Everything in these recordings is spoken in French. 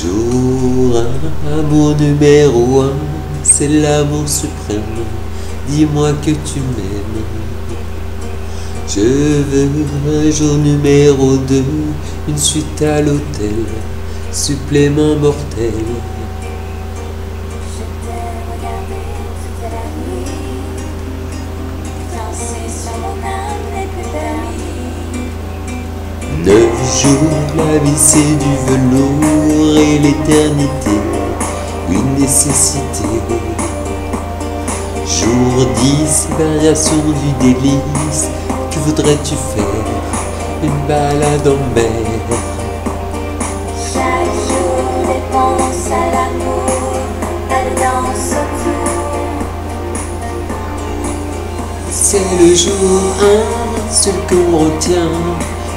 Jour 1, amour numéro 1, c'est l'amour suprême, dis-moi que tu m'aimes. Je veux un jour numéro 2, une suite à l'hôtel, supplément mortel. Je t'ai regardé toute la nuit, danser sur mon âme n'est plus permis. 9 jours, la vie c'est du velours et l'éternité, une nécessité. Jour 10, variation du délice, que voudrais-tu faire? Une balade en mer. Chaque jour dépense à l'amour, elle danse autour. C'est le jour 1, celui qu'on retient,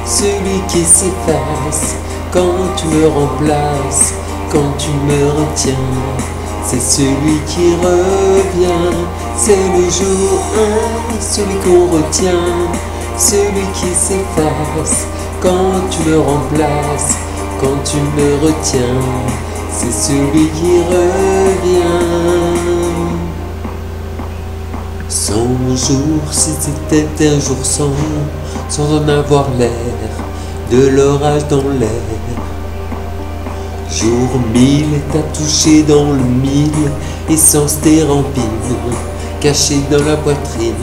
celui qui s'efface quand tu me remplaces, quand tu me retiens. C'est celui qui revient, c'est le jour 1, celui qu'on retient, celui qui s'efface quand tu me remplaces, quand tu me retiens. C'est celui qui revient. 100 jours, si c'était un jour sans en avoir l'air, de l'orage dans l'air. Jour 1000, t'as touché dans le 1000, essence des rampines, cachée dans la poitrine.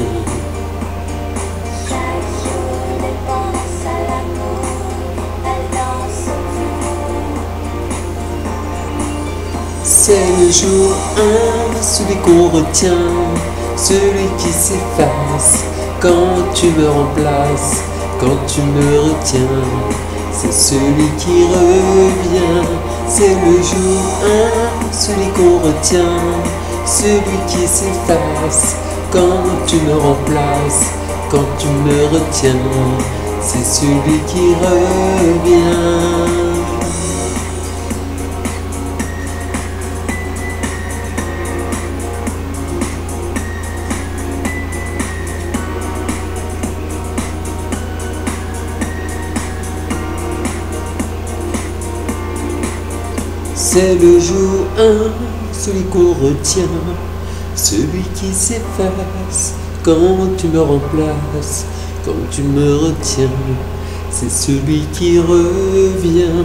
Chaque jour dépense à l'amour, elle danse autour. C'est le jour 1, celui qu'on retient, celui qui s'efface quand tu me remplaces, quand tu me retiens. C'est celui qui revient, c'est le jour 1, celui qu'on retient, celui qui s'efface quand tu me remplaces, quand tu me retiens. C'est celui qui revient. C'est le jour 1, celui qu'on retient, celui qui s'efface quand tu me remplaces, quand tu me retiens. C'est celui qui revient.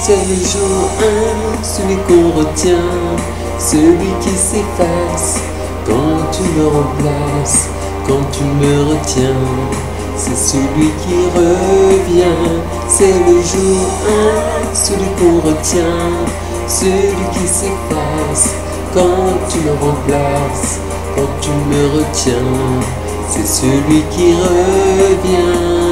C'est le jour 1, celui qu'on retient, celui qui s'efface quand tu me remplaces, quand tu me retiens. C'est celui qui revient, c'est le jour 1, celui qu'on retient, celui qui s'efface quand tu me remplaces, quand tu me retiens. C'est celui qui revient.